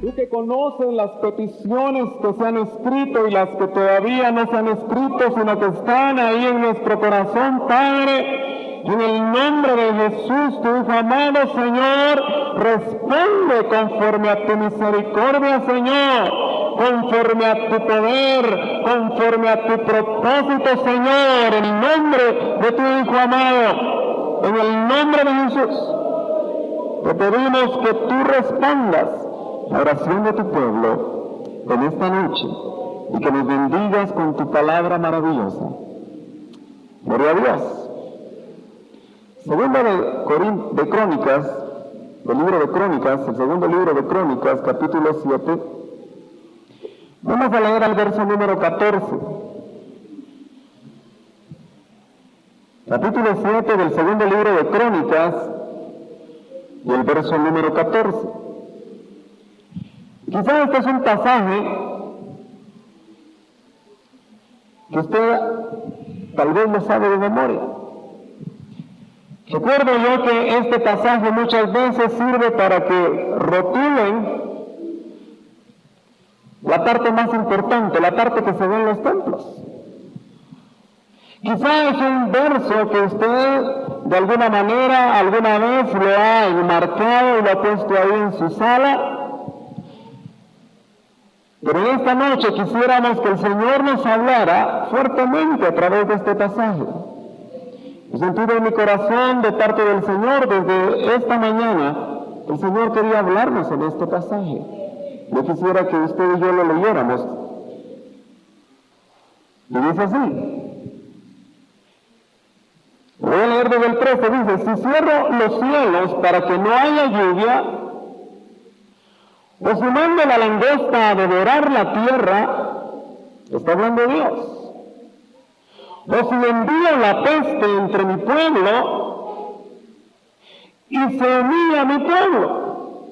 Tú que conoces las peticiones que se han escrito y las que todavía no se han escrito, sino que están ahí en nuestro corazón, Padre, en el nombre de Jesús, tu Hijo amado, Señor, responde conforme a tu misericordia, Señor, conforme a tu poder, conforme a tu propósito, Señor, en el nombre de tu Hijo amado, en el nombre de Jesús. Te pedimos que tú respondas la oración de tu pueblo en esta noche y que nos bendigas con tu palabra maravillosa. Gloria a Dios. Segunda de Crónicas, el libro de Crónicas, el segundo libro de Crónicas, capítulo 7. Vamos a leer al verso número 14. Capítulo 7 del segundo libro de Crónicas y el verso número 14. Quizá este es un pasaje que usted tal vez lo sabe de memoria. Recuerdo yo que este pasaje muchas veces sirve para que rotulen la parte más importante, la parte que se ve en los templos. Quizá es un verso que usted de alguna manera, alguna vez lo ha enmarcado y lo ha puesto ahí en su sala. Pero en esta noche quisiéramos que el Señor nos hablara fuertemente a través de este pasaje. He sentido en mi corazón de parte del Señor desde esta mañana, el Señor quería hablarnos en este pasaje. Yo quisiera que usted y yo lo leyéramos. Y dice así. Voy a leer desde el 13, dice: si cierro los cielos para que no haya lluvia, o si mando la langosta a devorar la tierra, está hablando Dios, o si envío la peste entre mi pueblo, y se humilla mi pueblo,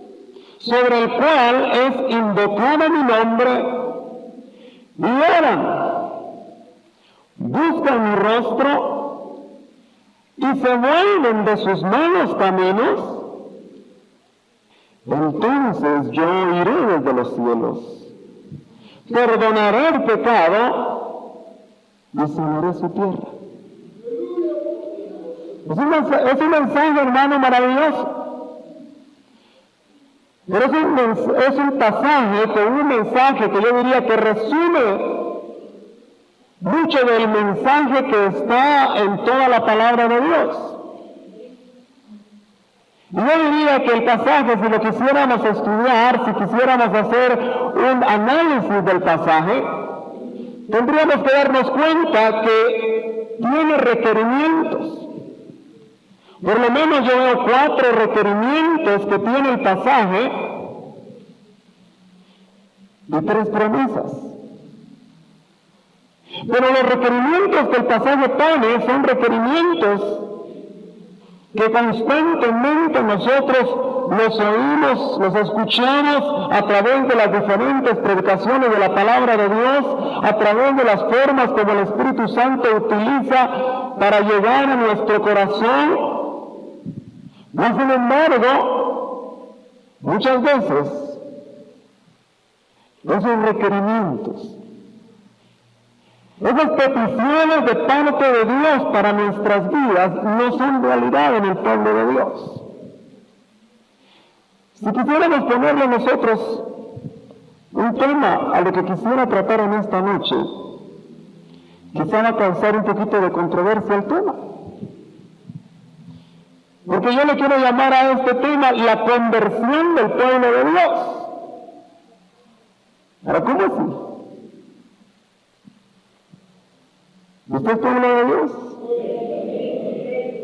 sobre el cual es invocado mi nombre, y oran, buscan mi rostro, y se vuelven de sus malos caminos, entonces yo iré desde los cielos, perdonaré el pecado y sanaré su tierra. Es un mensaje, hermano, maravilloso. Pero es un pasaje con un mensaje que yo diría que resume mucho del mensaje que está en toda la palabra de Dios. Yo diría que el pasaje, si lo quisiéramos estudiar, si quisiéramos hacer un análisis del pasaje, tendríamos que darnos cuenta que tiene requerimientos. Por lo menos yo veo 4 requerimientos que tiene el pasaje y 3 promesas. Pero los requerimientos que el pasaje pone son requerimientos que constantemente nosotros los oímos, los escuchamos a través de las diferentes predicaciones de la palabra de Dios, a través de las formas como el Espíritu Santo utiliza para llegar a nuestro corazón. Y sin embargo, muchas veces esos requerimientos, esas peticiones de parte de Dios para nuestras vidas no son realidad en el pueblo de Dios. Si quisiéramos ponerle nosotros un tema a lo que quisiera tratar en esta noche, quizá va a causar un poquito de controversia el tema. Porque yo le quiero llamar a este tema la conversión del pueblo de Dios. Ahora, ¿cómo así? ¿Usted es pueblo de Dios?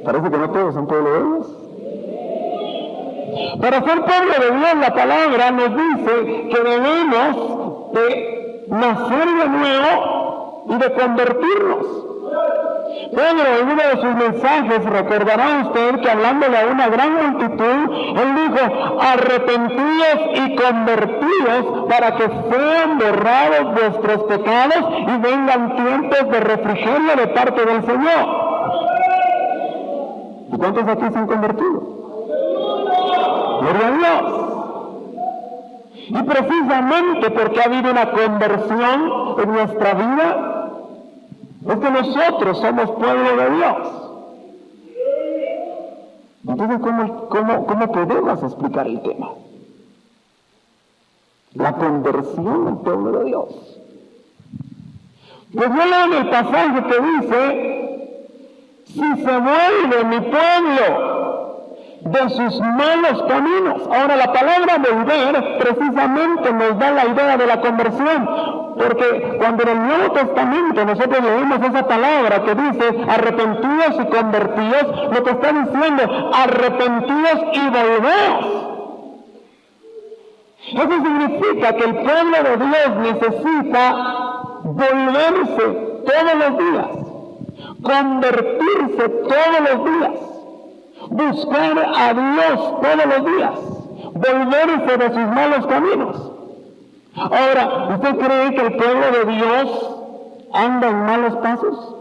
Parece que no todos son pueblo de Dios. Para ser pueblo de Dios, la palabra nos dice que debemos de nacer de nuevo y de convertirnos. Pedro, en uno de sus mensajes, recordará usted que hablándole a una gran multitud, él dijo: arrepentíos y convertíos para que sean borrados vuestros pecados y vengan tiempos de refrigerio de parte del Señor. ¿Y cuántos aquí se han convertido? Gloria a Dios. Y precisamente porque ha habido una conversión en nuestra vida, es que nosotros somos pueblo de Dios. Entonces, ¿cómo podemos explicar el tema? La conversión del pueblo de Dios. Pues yo leo en el pasaje que dice, si se vuelve mi pueblo de sus malos caminos. Ahora, la palabra volver precisamente nos da la idea de la conversión, porque cuando en el Nuevo Testamento nosotros leemos esa palabra que dice arrepentidos y convertidos, lo que está diciendo, arrepentidos y volveos. Eso significa que el pueblo de Dios necesita volverse todos los días, convertirse todos los días, buscar a Dios todos los días, volverse de sus malos caminos. Ahora, ¿usted cree que el pueblo de Dios anda en malos pasos?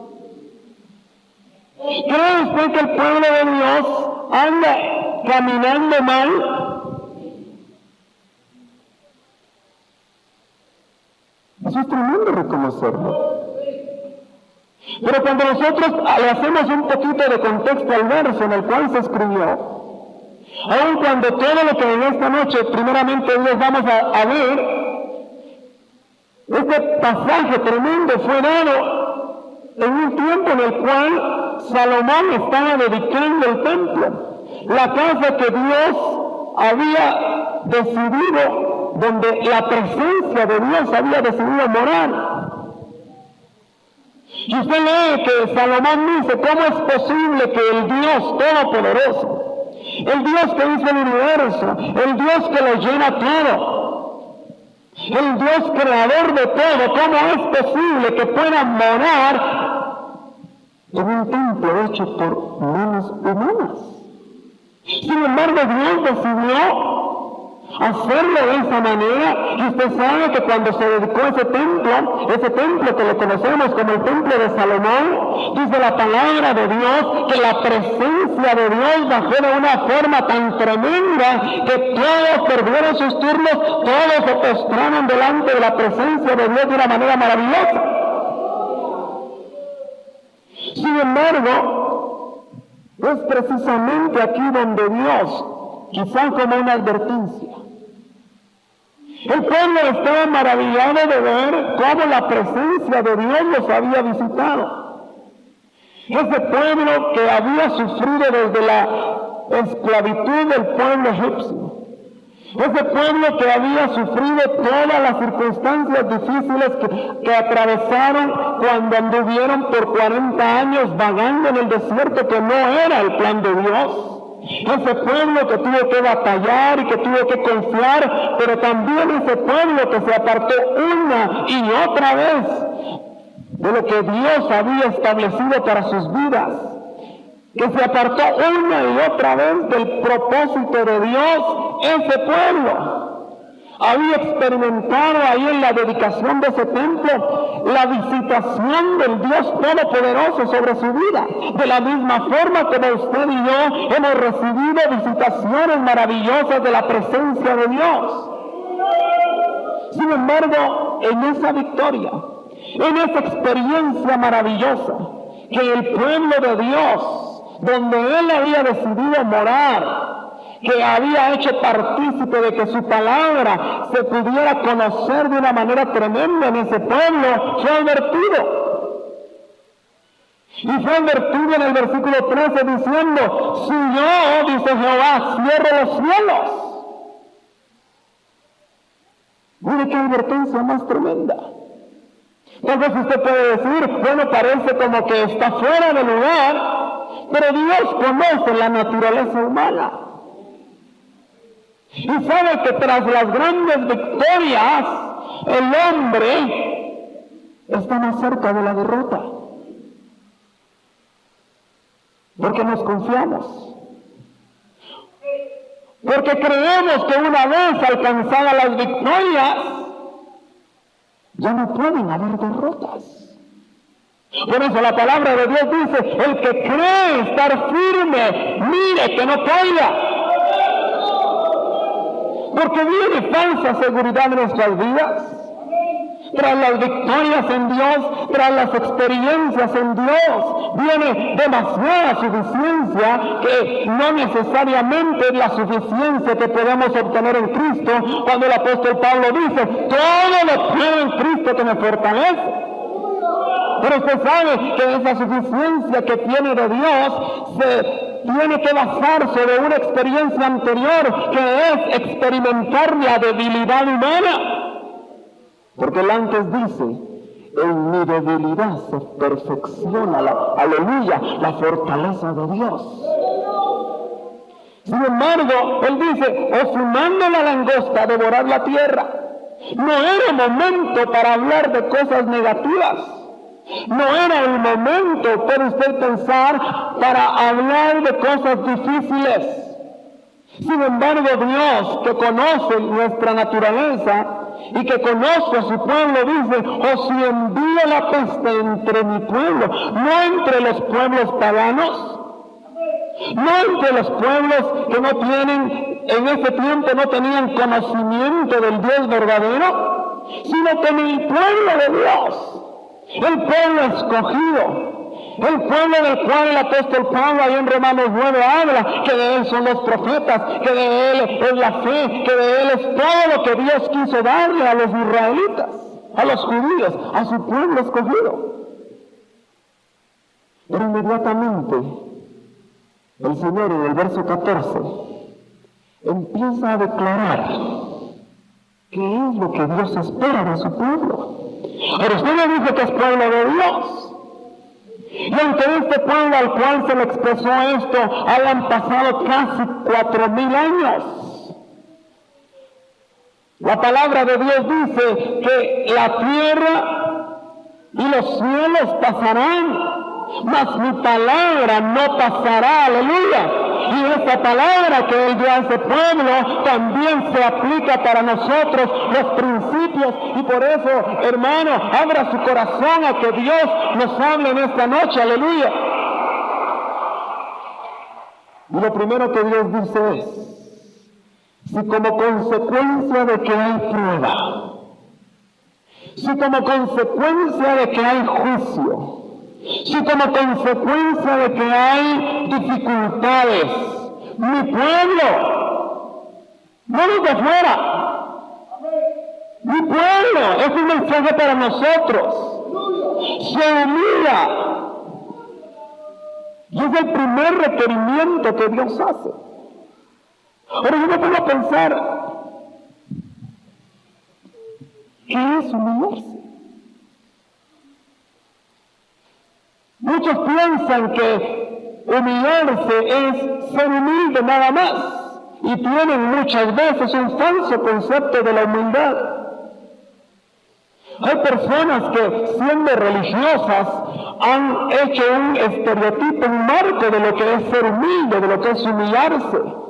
¿Cree usted que el pueblo de Dios anda caminando mal? Eso es tremendo reconocerlo. Pero cuando nosotros le hacemos un poquito de contexto al verso en el cual se escribió, aun cuando todo lo que en esta noche primeramente Dios vamos a ver, este pasaje tremendo fue dado en un tiempo en el cual Salomón estaba dedicando el templo, la casa que Dios había decidido, donde la presencia de Dios había decidido morar. Y usted lee que Salomón dice, ¿cómo es posible que el Dios Todopoderoso, el Dios que hizo el universo, el Dios que lo llena todo, el Dios creador de todo, cómo es posible que pueda morar en un templo hecho por manos humanas? Sin embargo, Dios decidió hacerlo de esa manera, y usted sabe que cuando se dedicó ese templo que lo conocemos como el templo de Salomón, dice la palabra de Dios que la presencia de Dios bajó de una forma tan tremenda que todos perdieron sus turnos, todos se postraron delante de la presencia de Dios de una manera maravillosa. Sin embargo, es precisamente aquí donde Dios, quizás como una advertencia, el pueblo estaba maravillado de ver cómo la presencia de Dios los había visitado. Ese pueblo que había sufrido desde la esclavitud del pueblo egipcio, ese pueblo que había sufrido todas las circunstancias difíciles que atravesaron cuando anduvieron por 40 años vagando en el desierto, que no era el plan de Dios. Ese pueblo que tuvo que batallar y que tuvo que confiar, pero también ese pueblo que se apartó una y otra vez de lo que Dios había establecido para sus vidas, que se apartó una y otra vez del propósito de Dios. Ese pueblo había experimentado ahí en la dedicación de ese templo la visitación del Dios Todopoderoso sobre su vida, de la misma forma como usted y yo hemos recibido visitaciones maravillosas de la presencia de Dios. Sin embargo, en esa victoria, en esa experiencia maravillosa que el pueblo de Dios, donde Él había decidido morar, que había hecho partícipe de que su palabra se pudiera conocer de una manera tremenda en ese pueblo, fue advertido. Y fue advertido en el versículo 13 diciendo, si yo, dice Jehová, cierro los cielos. Mire qué advertencia más tremenda. Tal vez usted puede decir, bueno, parece como que está fuera de lugar, pero Dios conoce la naturaleza humana. Y sabe que tras las grandes victorias, el hombre está más cerca de la derrota. Porque nos confiamos. Porque creemos que una vez alcanzadas las victorias, ya no pueden haber derrotas. Por eso la palabra de Dios dice, el que cree estar firme, mire que no caiga. porque viene falsa seguridad en nuestras vidas. Tras las victorias en Dios, tras las experiencias en Dios, viene demasiada suficiencia que no necesariamente es la suficiencia que podemos obtener en Cristo, cuando el apóstol Pablo dice, todo lo puedo en Cristo que me fortalece. Pero usted sabe que esa suficiencia que tiene de Dios se tiene que basar sobre una experiencia anterior, que es experimentar la debilidad humana. Porque él antes dice, en mi debilidad se perfecciona, aleluya, la fortaleza de Dios. Sin embargo, él dice, o sumando la langosta a devorar la tierra. No era momento para hablar de cosas negativas. No era el momento, puede usted pensar, para hablar de cosas difíciles. Sin embargo, Dios, que conoce nuestra naturaleza y que conoce a su pueblo, dice, o si envío la peste entre mi pueblo, no entre los pueblos paganos, no entre los pueblos que no tienen, en ese tiempo no tenían conocimiento del Dios verdadero, sino que en el pueblo de Dios, el pueblo escogido, el pueblo del cual el apóstol Pablo ahí en Romanos 9 habla, que de él son los profetas, que de él es la fe, que de él es todo lo que Dios quiso darle a los israelitas, a los judíos, a su pueblo escogido. Pero inmediatamente el Señor en el verso 14 empieza a declarar qué es lo que Dios espera de su pueblo. Ahora usted me dice que es pueblo de Dios. Y aunque este pueblo al cual se le expresó esto hayan pasado casi 4,000 años, la palabra de Dios dice que la tierra y los cielos pasarán, mas mi palabra no pasará, aleluya. Y esa palabra que él dio a ese pueblo también se aplica para nosotros, los principios. Y por eso, hermano, abra su corazón a que Dios nos hable en esta noche, aleluya. Y lo primero que Dios dice es, si como consecuencia de que hay prueba, si como consecuencia de que hay juicio, si como consecuencia de que hay dificultades, mi pueblo, no desde afuera, mi pueblo, es un mensaje para nosotros, se humilla. Y es el primer requerimiento que Dios hace. Ahora yo me pongo a pensar, ¿qué es humillarse? Muchos piensan que humillarse es ser humilde nada más, y tienen muchas veces un falso concepto de la humildad. Hay personas que, siendo religiosas, han hecho un estereotipo, un marco de lo que es ser humilde, de lo que es humillarse.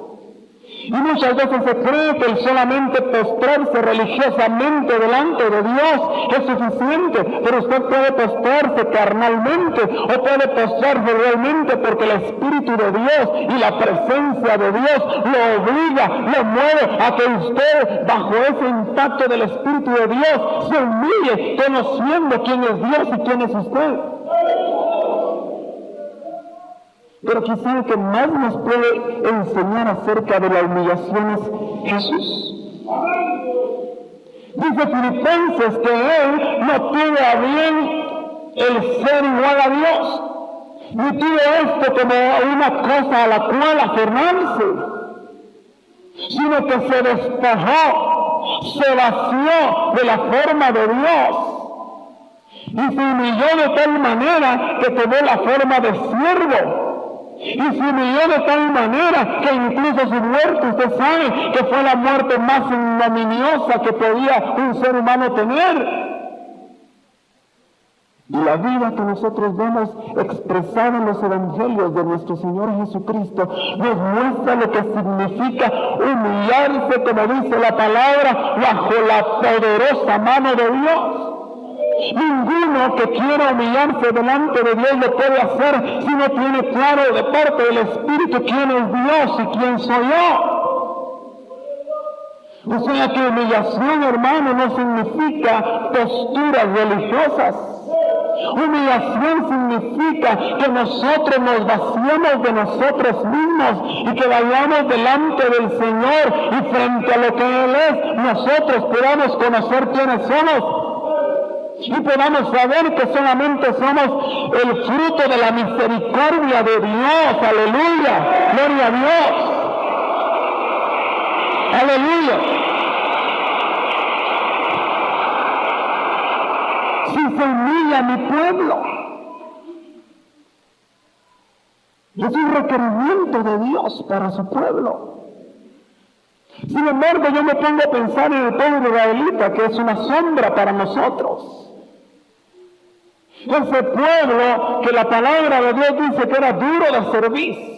Y muchas veces se cree que el solamente postrarse religiosamente delante de Dios es suficiente, pero usted puede postrarse carnalmente o puede postrarse realmente porque el Espíritu de Dios y la presencia de Dios lo obliga, lo mueve a que usted, bajo ese impacto del Espíritu de Dios, se humille conociendo quién es Dios y quién es usted. Pero quizá el que más nos puede enseñar acerca de la humillación es Jesús. Dice Filipenses que él no tuvo a bien el ser igual a Dios, ni tuvo esto como una cosa a la cual aferrarse, sino que se despojó, se vació de la forma de Dios y se humilló de tal manera que tomó la forma de siervo. Y se humilló de tal manera que incluso su muerte, usted sabe que fue la muerte más ignominiosa que podía un ser humano tener. Y la vida que nosotros vemos expresada en los evangelios de nuestro Señor Jesucristo nos muestra lo que significa humillarse, como dice la palabra, bajo la poderosa mano de Dios. Ninguno que quiera humillarse delante de Dios lo puede hacer si no tiene claro de parte del Espíritu quién es Dios y quién soy yo. O sea que humillación, hermano, no significa posturas religiosas. Humillación significa que nosotros nos vaciamos de nosotros mismos y que vayamos delante del Señor y frente a lo que Él es, nosotros podamos conocer quiénes somos y podamos saber que solamente somos el fruto de la misericordia de Dios. Aleluya, gloria a Dios. Aleluya. Si se humilla mi pueblo, es un requerimiento de Dios para su pueblo. Sin embargo, yo me pongo a pensar en el pueblo israelita, que es una sombra para nosotros. Ese pueblo que la palabra de Dios dice que era duro de servir.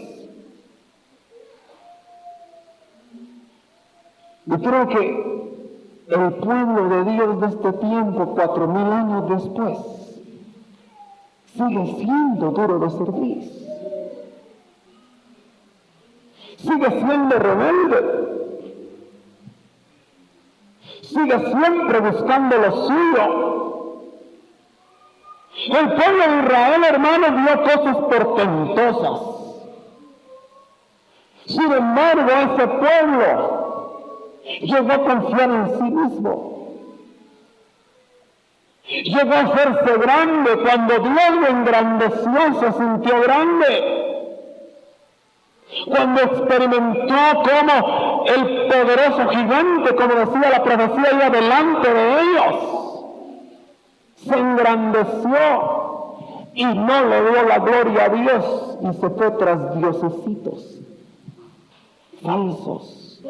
Yo creo que el pueblo de Dios de este tiempo, 4000 años después, sigue siendo duro de servir. Sigue siendo rebelde. Sigue siempre buscando lo suyo. El pueblo de Israel, hermanos, vio cosas portentosas. Sin embargo, ese pueblo llegó a confiar en sí mismo. Llegó a hacerse grande. Cuando Dios lo engrandeció, se sintió grande. Cuando experimentó cómo el poderoso gigante, como decía la profecía, iba delante de ellos, se engrandeció y no le dio la gloria a Dios y se fue tras diosesitos falsos.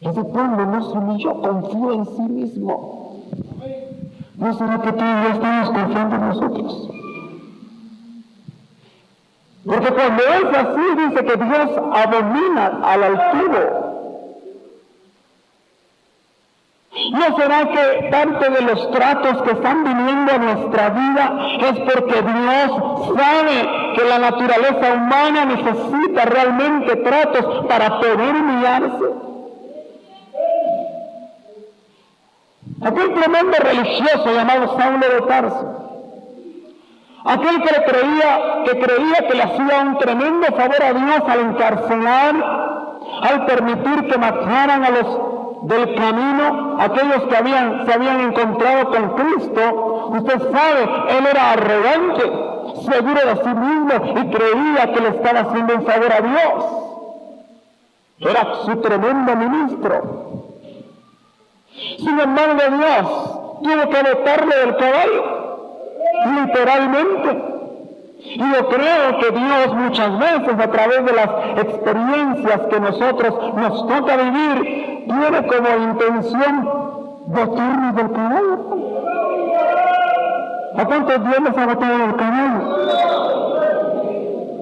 Ese pueblo no se humilló, confió en sí mismo. ¿No será que tú y yo estamos confiando en nosotros? Porque cuando es así, dice que Dios abomina al altivo. ¿No será que parte de los tratos que están viniendo a nuestra vida es porque Dios sabe que la naturaleza humana necesita realmente tratos para poder humillarse? Aquel tremendo religioso llamado Saulo de Tarso, aquel que creía que le hacía un tremendo favor a Dios al encarcelar, al permitir que mataran a los del camino, aquellos que se habían encontrado con Cristo. Usted sabe, él era arrogante, seguro de sí mismo y creía que le estaba haciendo un favor a Dios. Era su tremendo ministro. Sin embargo, Dios tuvo que botarle del caballo, literalmente. Y yo creo que Dios muchas veces, a través de las experiencias que nosotros nos toca vivir, tiene como intención botarnos del caballo. ¿A cuántos Dios les ha botado del caballo?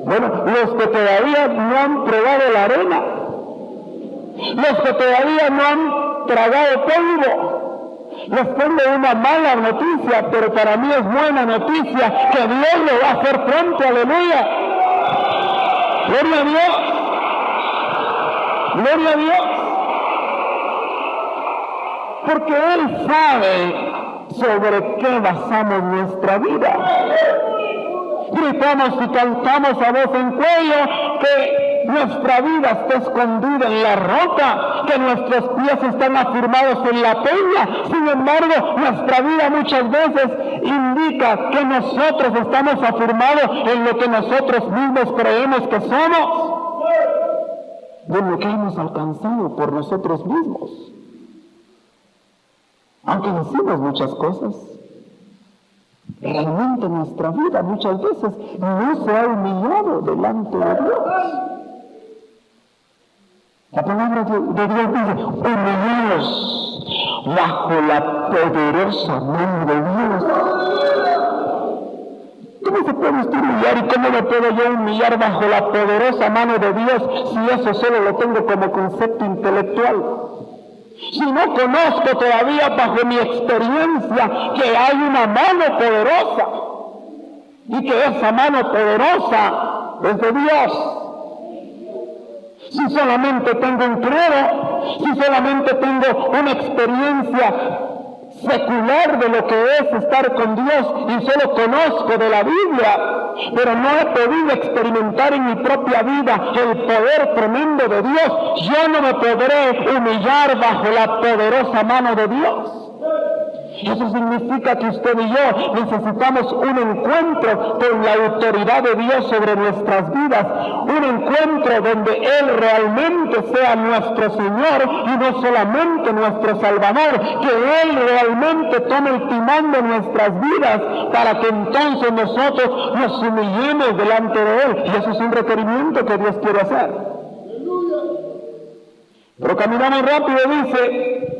Bueno, los que todavía no han probado la arena, los que todavía no han tragado polvo. Les tengo una mala noticia, pero para mí es buena noticia, que Dios lo va a hacer pronto. Aleluya. Gloria a Dios. Gloria a Dios. Porque Él sabe sobre qué basamos nuestra vida. Gritamos y cantamos a voz en cuello que nuestra vida está escondida en la roca, que nuestros pies están afirmados en la peña. Sin embargo, nuestra vida muchas veces indica que nosotros estamos afirmados en lo que nosotros mismos creemos que somos, de lo que hemos alcanzado por nosotros mismos. Aunque decimos muchas cosas, realmente nuestra vida muchas veces no se ha humillado delante de Dios. La palabra de Dios dice, humillaos bajo la poderosa mano de Dios. ¿Cómo se puede usted humillar y cómo me puedo yo humillar bajo la poderosa mano de Dios si eso solo lo tengo como concepto intelectual? Si no conozco todavía bajo mi experiencia que hay una mano poderosa y que esa mano poderosa es de Dios. si solamente tengo un credo, si solamente tengo una experiencia secular de lo que es estar con Dios y solo conozco de la Biblia, pero no he podido experimentar en mi propia vida el poder tremendo de Dios, yo no me podré humillar bajo la poderosa mano de Dios. Eso significa que usted y yo necesitamos un encuentro con la autoridad de Dios sobre nuestras vidas, un encuentro donde Él realmente sea nuestro Señor y no solamente nuestro Salvador, que Él realmente tome el timón de nuestras vidas para que entonces nosotros nos humillemos delante de Él. Y eso es un requerimiento que Dios quiere hacer. Pero caminamos rápido, dice,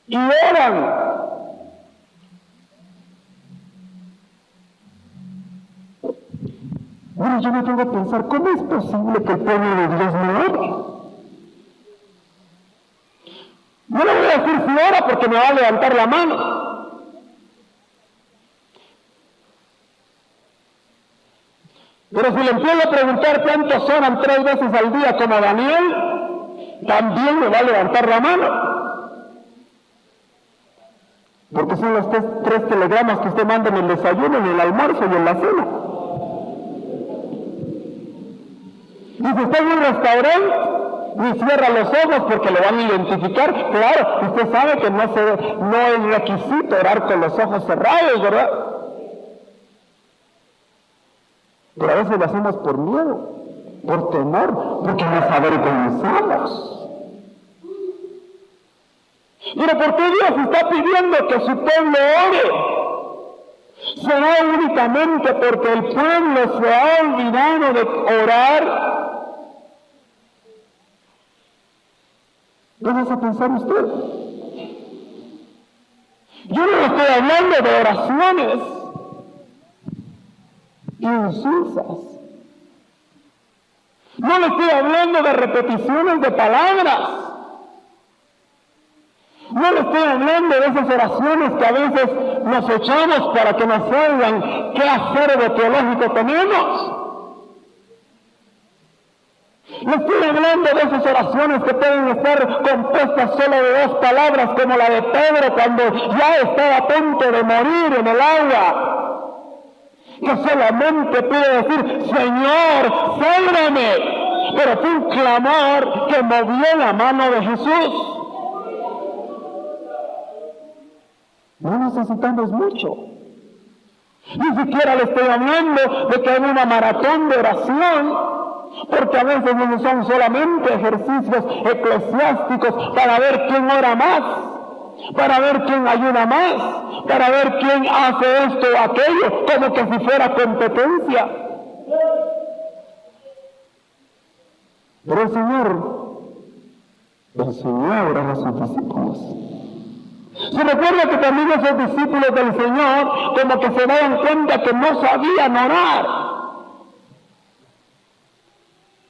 y oran. Bueno, yo me tengo que pensar, ¿cómo es posible que el pueblo de Dios no ore? No le voy a decir si ora porque me va a levantar la mano. Pero si le empiezo a preguntar cuántos oran 3 veces al día como Daniel, también me va a levantar la mano. Porque son los 3 telegramas que usted manda en el desayuno, en el almuerzo y en la cena. Y si está en un restaurante, ni cierra los ojos porque lo van a identificar. Claro, usted sabe que no es requisito orar con los ojos cerrados, ¿verdad? Pero a veces lo hacemos por miedo, por temor, porque nos avergonzamos. Pero ¿por qué Dios está pidiendo que su pueblo ore? ¿Será únicamente porque el pueblo se ha olvidado de orar? ¿Vamos a pensar usted? Yo no estoy hablando de oraciones insulsas. No le estoy hablando de repeticiones de palabras. No le estoy hablando de esas oraciones que a veces nos echamos para que nos oigan qué hacer de teológico tenemos. Le estoy hablando de esas oraciones que pueden estar compuestas solo de 2 palabras, como la de Pedro cuando ya estaba a punto de morir en el agua, que solamente puede decir, Señor, sálvame. Pero fue un clamor que movió la mano de Jesús. No necesitamos mucho. Ni siquiera le estoy hablando de que hay una maratón de oración, porque a veces no son solamente ejercicios eclesiásticos para ver quién ora más, para ver quién ayuda más, para ver quién hace esto o aquello, como que si fuera competencia. Pero el Señor era a sus discípulos. Se recuerda que también esos discípulos del Señor como que se daban cuenta que no sabían orar.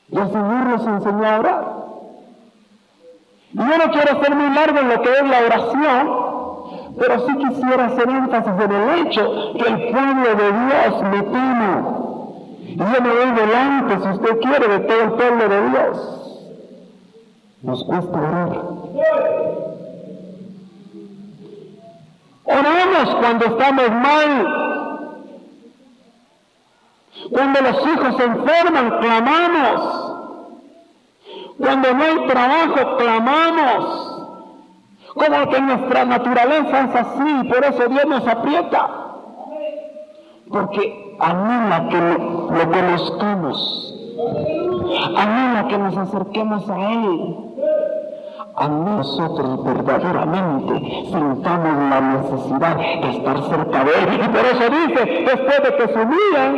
Y el Señor los enseñó a orar. Y yo no quiero ser muy largo en lo que es la oración, pero sí quisiera hacer énfasis en el hecho que el pueblo de Dios me teme. Y yo me voy delante, si usted quiere, de todo el pueblo de Dios. Nos cuesta orar. Oramos cuando estamos mal. Cuando los hijos se enferman, clamamos. Cuando no hay trabajo, clamamos. Como que nuestra naturaleza es así, por eso Dios nos aprieta. Porque anhela que lo conozcamos. Anhela que nos acerquemos a Él. A nosotros verdaderamente sintamos la necesidad de estar cerca de Él. Y por eso dice, después de que se humillan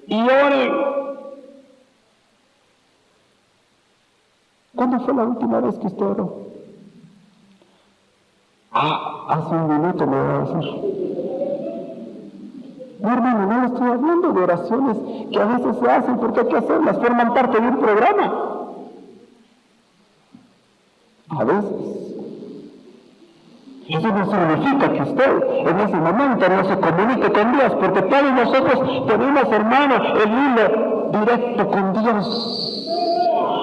y oren. ¿Cuándo fue la última vez que usted oró? Hace un minuto me va a decir. No, hermano, no le estoy hablando de oraciones que a veces se hacen porque hay que hacerlas, forman parte de un programa. A veces. Eso no significa que usted en ese momento no se comunique con Dios, porque todos nosotros tenemos, hermano, el hilo directo con Dios.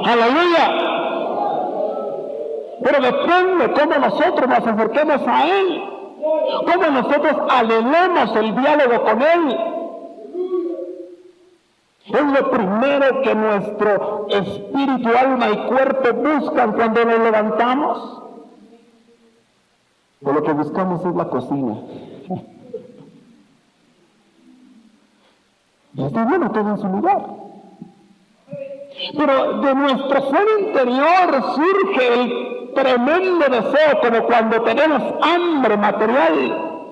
¡Aleluya! Pero depende cómo nosotros nos acerquemos a Él, cómo nosotros anhelemos el diálogo con Él. Es lo primero que nuestro espíritu, alma y cuerpo buscan cuando nos levantamos. O lo que buscamos es la cocina. Y está bueno todo en su lugar. Pero de nuestro ser interior surge el tremendo deseo, como cuando tenemos hambre material,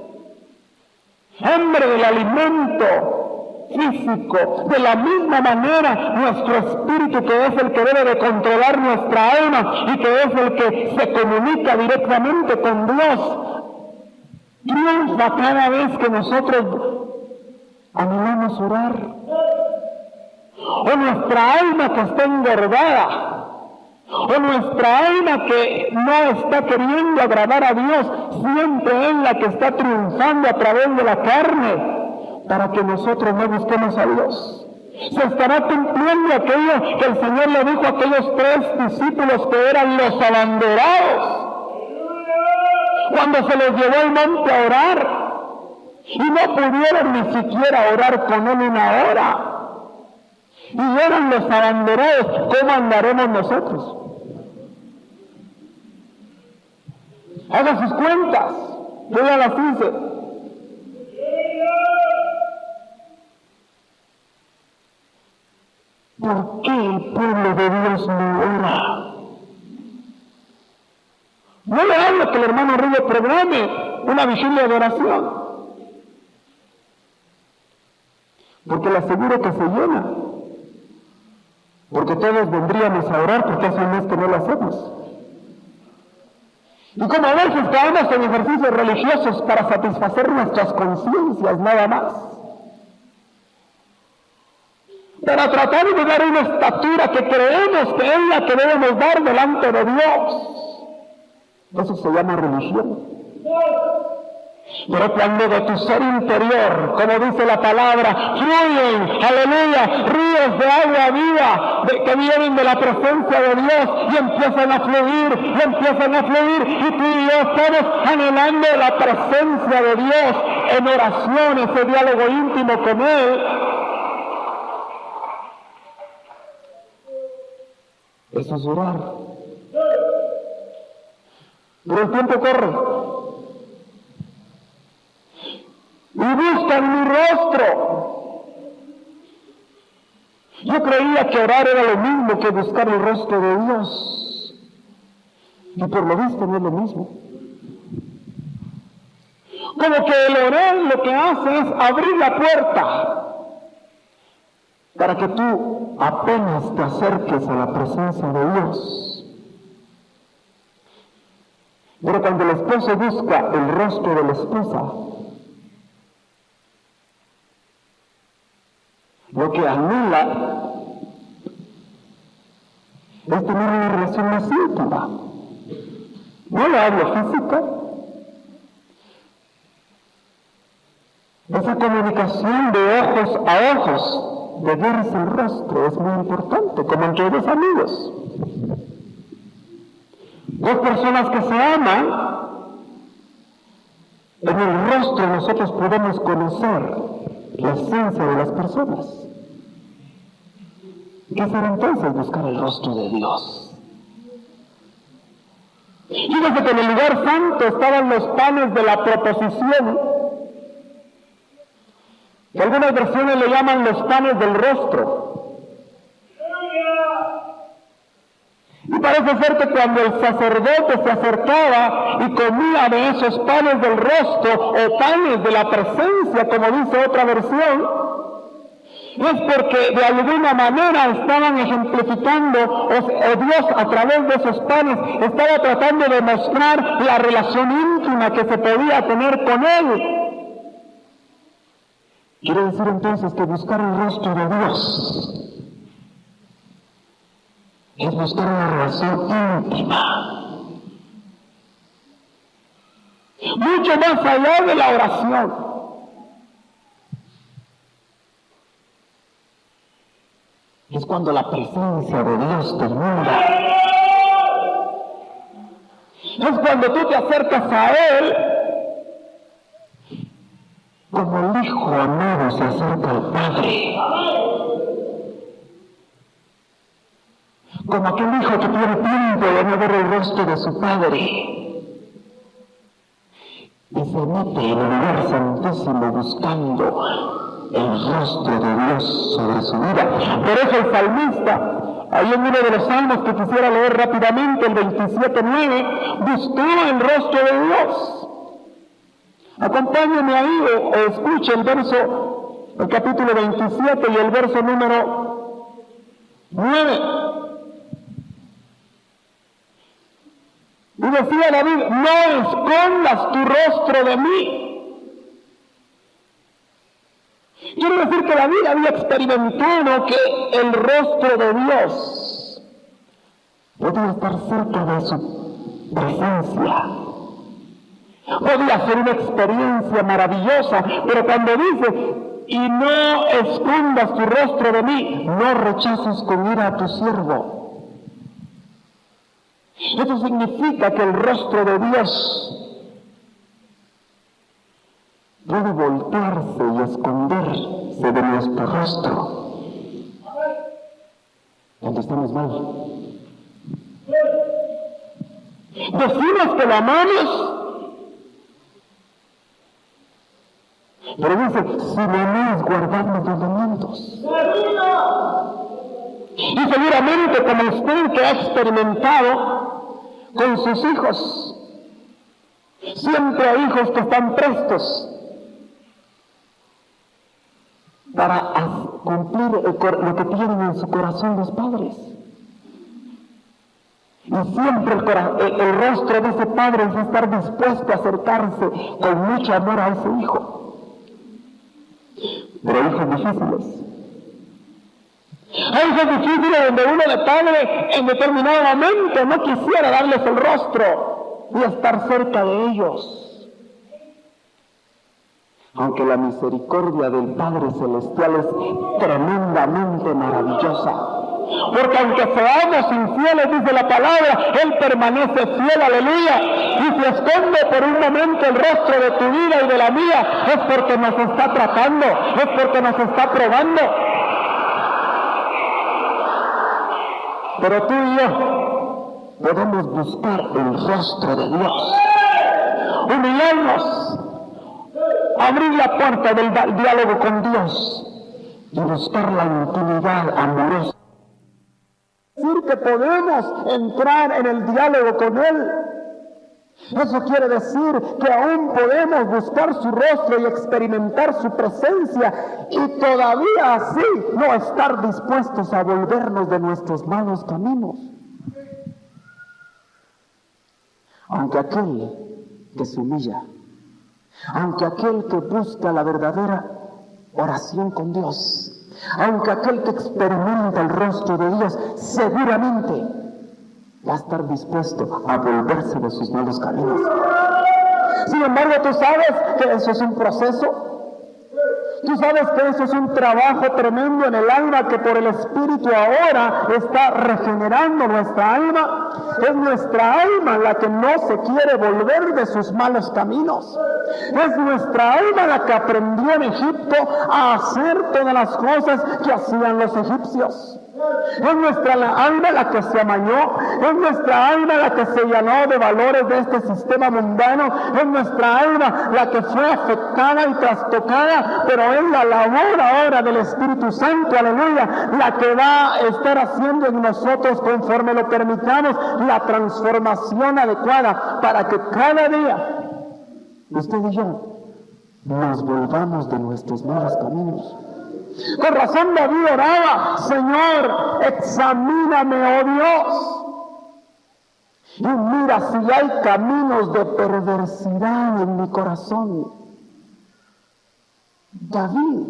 hambre del alimento físico. De la misma manera, nuestro espíritu, que es el que debe de controlar nuestra alma y que es el que se comunica directamente con Dios, triunfa cada vez que nosotros anhelamos orar. O nuestra alma que está engordada, o nuestra alma que no está queriendo agradar a Dios, siempre es la que está triunfando a través de la carne, para que nosotros no busquemos a Dios. Se estará cumpliendo aquello que el Señor le dijo a aquellos 3 discípulos que eran los abanderados, cuando se les llevó al monte a orar, y no pudieron ni siquiera orar con Él 1 hora. Y eran los abanderados. ¿Cómo andaremos nosotros? Haga sus cuentas. Yo ya las hice. ¿Por qué el pueblo de Dios no ora? No le hablo que el hermano Rubio programe una vigilia de oración, porque le aseguro que se llena. Porque todos vendríamos a orar, porque hace un mes que no lo hacemos. Y como a veces caemos en ejercicios religiosos para satisfacer nuestras conciencias, nada más. Para tratar de dar una estatura que creemos que es la que debemos dar delante de Dios. Eso se llama religión. Pero cuando de tu ser interior, como dice la palabra, fluyen, aleluya, ríos de agua viva que vienen de la presencia de Dios y empiezan a fluir, y tú y yo estamos anhelando la presencia de Dios en oración, ese diálogo íntimo con Él. Eso es orar. Pero el tiempo corre. Y buscan mi rostro. Yo creía que orar era lo mismo que buscar el rostro de Dios. Y por lo visto no es lo mismo. Como que el orar lo que hace es abrir la puerta para que tú apenas te acerques a la presencia de Dios. Pero cuando el esposo busca el rostro de la esposa, lo que anula es tener una relación más íntima. No le hablo física. Esa comunicación de ojos a ojos, de verse el rostro, es muy importante, como entre 2 amigos. 2 personas que se aman, en el rostro nosotros podemos conocer la esencia de las personas. ¿Qué será entonces buscar el rostro de Dios? Fíjense que en el lugar santo estaban los panes de la proposición, que algunas versiones le llaman los panes del rostro. Y parece ser que cuando el sacerdote se acercaba y comía de esos panes del rostro o panes de la presencia, como dice otra versión, es porque de alguna manera estaban ejemplificando, o Dios a través de esos panes estaba tratando de mostrar la relación íntima que se podía tener con Él. Quiere decir entonces que buscar el rostro de Dios es buscar una relación íntima. mucho más allá de la oración. Es cuando la presencia de Dios te inunda. Es cuando tú te acercas a Él como el Hijo amado se acerca al Padre. Como aquel hijo que tiene tiempo de no ver el rostro de su Padre. Y se mete en el lugar santísimo buscando el rostro de Dios sobre su vida. Por eso el salmista, ahí en uno de los salmos que quisiera leer rápidamente, el 27:9, buscaba el rostro de Dios. Acompáñame ahí o escuche el capítulo 27 y el verso número 9. Y decía David, no escondas tu rostro de mí. Quiere decir que David había experimentado que el rostro de Dios podía estar cerca de su presencia. Podía ser una experiencia maravillosa, pero cuando dice, y no escondas tu rostro de mí, no rechaces con ira a tu siervo. Eso significa que el rostro de Dios puede voltearse y esconderse de nuestro rostro cuando estamos mal. Decimos que lo amamos, pero dice, si me amáis, guardad mis mandamientos. Y seguramente como usted que ha experimentado con sus hijos, siempre hay hijos que están prestos para cumplir lo que tienen en su corazón los padres. Y siempre el rostro de ese padre es estar dispuesto a acercarse con mucho amor a ese hijo. Pero hay hijos difíciles. Hay hijos difíciles donde uno de padre en determinado momento no quisiera darles el rostro y estar cerca de ellos. Aunque la misericordia del Padre Celestial es tremendamente maravillosa. Porque aunque seamos infieles, dice la palabra, Él permanece fiel, aleluya. Y si esconde por un momento el rostro de tu vida y de la mía, es porque nos está tratando, es porque nos está probando. Pero tú y yo podemos buscar el rostro de Dios, humillarnos, abrir la puerta del diálogo con Dios y buscar la intimidad amorosa. Es decir, que podemos entrar en el diálogo con Él. Eso quiere decir que aún podemos buscar su rostro y experimentar su presencia y todavía así no estar dispuestos a volvernos de nuestros malos caminos. Aunque aquel que se humilla, aunque aquel que busca la verdadera oración con Dios, aunque aquel que experimenta el rostro de Dios, seguramente va a estar dispuesto a volverse de sus malos caminos. Sin embargo, tú sabes que eso es un proceso. Tú sabes que eso es un trabajo tremendo en el alma que por el Espíritu ahora está regenerando nuestra alma. Es nuestra alma la que no se quiere volver de sus malos caminos. Es nuestra alma la que aprendió en Egipto a hacer todas las cosas que hacían los egipcios. Es nuestra alma la que se amañó, es nuestra alma la que se llenó de valores de este sistema mundano, es nuestra alma la que fue afectada y trastocada, pero es la labor ahora del Espíritu Santo, aleluya, la que va a estar haciendo en nosotros conforme lo permitamos la transformación adecuada para que cada día usted y yo nos volvamos de nuestros malos caminos. Con razón David oraba, Señor, examíname, oh Dios, y mira si hay caminos de perversidad en mi corazón. David,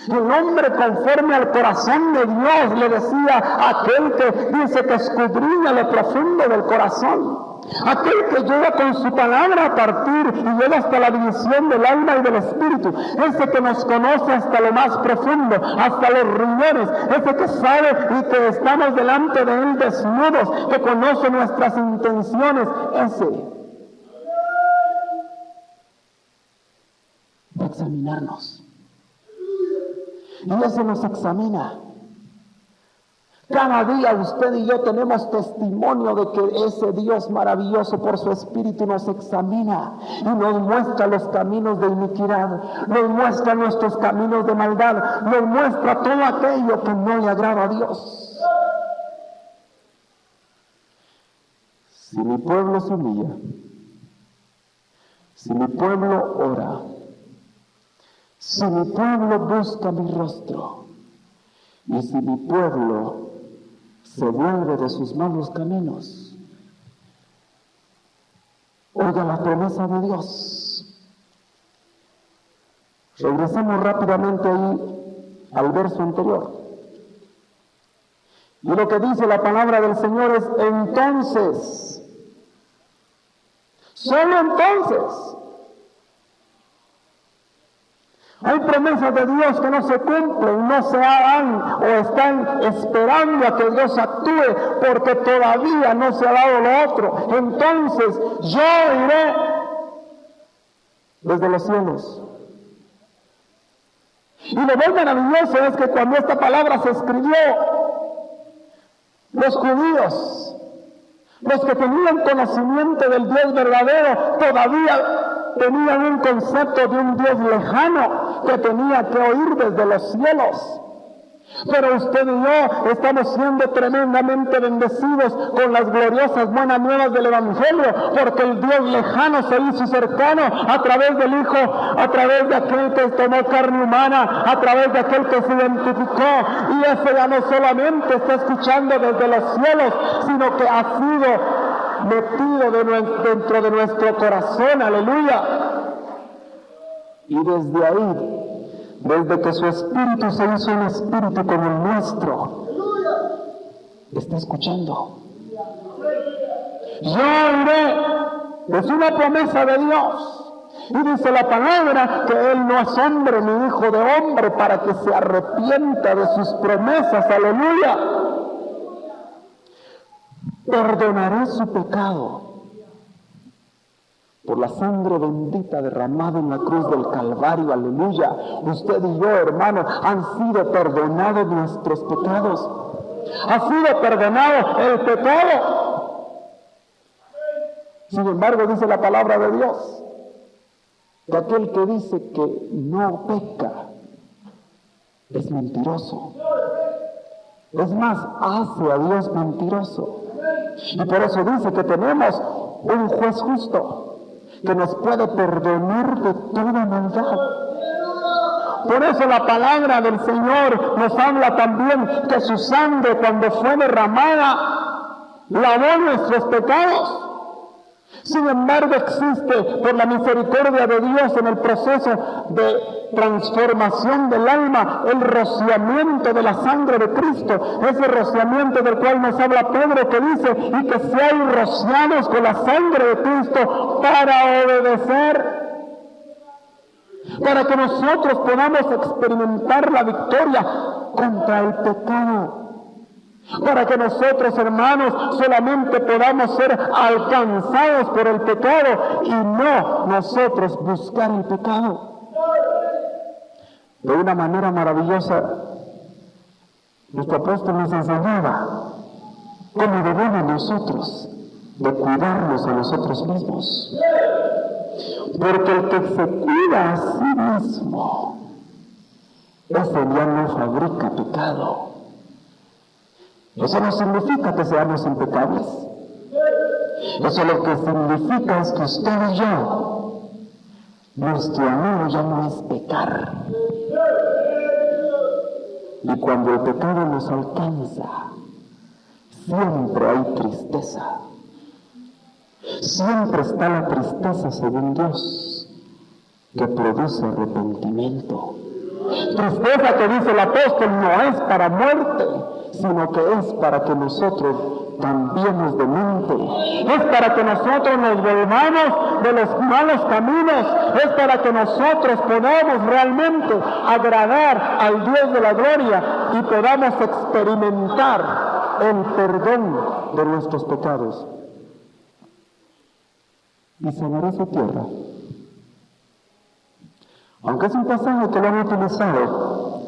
el hombre conforme al corazón de Dios, le decía a aquel que dice que escudriña lo profundo del corazón. Aquel que llega con su palabra a partir y llega hasta la división del alma y del espíritu. Ese que nos conoce hasta lo más profundo, hasta los riñones. Ese que sabe y que estamos delante de Él desnudos, que conoce nuestras intenciones. Ese va a examinarnos. Y ese nos examina. Cada día usted y yo tenemos testimonio de que ese Dios maravilloso por su Espíritu nos examina y nos muestra los caminos de iniquidad, nos muestra nuestros caminos de maldad, nos muestra todo aquello que no le agrada a Dios. Si mi pueblo se humilla, si mi pueblo ora, si mi pueblo busca mi rostro, y si mi pueblo se vuelve de sus malos caminos, oiga la promesa de Dios. Regresemos rápidamente ahí al verso anterior. Y lo que dice la palabra del Señor es entonces, solo entonces. Hay promesas de Dios que no se cumplen, no se hagan o están esperando a que Dios actúe porque todavía no se ha dado lo otro. Entonces yo iré desde los cielos. Y lo más maravilloso es que cuando esta palabra se escribió, los judíos, los que tenían conocimiento del Dios verdadero, todavía tenían un concepto de un Dios lejano que tenía que oír desde los cielos. Pero usted y yo estamos siendo tremendamente bendecidos con las gloriosas buenas nuevas del Evangelio, porque el Dios lejano se hizo cercano a través del Hijo, a través de aquel que tomó carne humana, a través de aquel que se identificó, y ese ya no solamente está escuchando desde los cielos, sino que ha sido metido dentro de nuestro corazón, aleluya. Y desde ahí, desde que su espíritu se hizo un espíritu como el nuestro, está escuchando. Yo iré, es una promesa de Dios. Y dice la palabra que Él no es hombre ni hijo de hombre para que se arrepienta de sus promesas, aleluya. Perdonaré su pecado por la sangre bendita derramada en la cruz del Calvario, aleluya. Usted y yo, hermano, han sido perdonados nuestros pecados. Ha sido perdonado el pecado. Sin embargo, dice la palabra de Dios, que aquel que dice que no peca es mentiroso. Es más, hace a Dios mentiroso. Y por eso dice que tenemos un juez justo que nos puede perdonar de toda maldad. Por eso la palabra del Señor nos habla también que su sangre, cuando fue derramada, lavó nuestros pecados. Sin embargo, existe por la misericordia de Dios en el proceso de transformación del alma el rociamiento de la sangre de Cristo, ese rociamiento del cual nos habla Pedro, que dice, y que sean rociados con la sangre de Cristo para obedecer, para que nosotros podamos experimentar la victoria contra el pecado. Para que nosotros, hermanos, solamente podamos ser alcanzados por el pecado y no nosotros buscar el pecado. De una manera maravillosa, nuestro apóstol nos enseñaba cómo debemos nosotros de cuidarnos a nosotros mismos. Porque el que se cuida a sí mismo, ese ya no fabrica pecado. Eso no significa que seamos impecables. Eso lo que significa es que usted y yo, nuestro anhelo ya no es pecar. Y cuando el pecado nos alcanza, siempre hay tristeza. Siempre está la tristeza, según Dios, que produce arrepentimiento. Tristeza que dice el apóstol no es para muerte, sino que es para que nosotros cambiemos de mente, es para que nosotros nos volvamos de los malos caminos, es para que nosotros podamos realmente agradar al Dios de la gloria y podamos experimentar el perdón de nuestros pecados y sanará su tierra. Aunque es un pasaje que lo han utilizado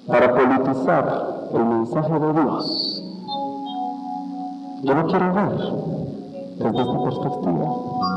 para politizar el mensaje de Dios, yo lo quiero ver desde esta perspectiva.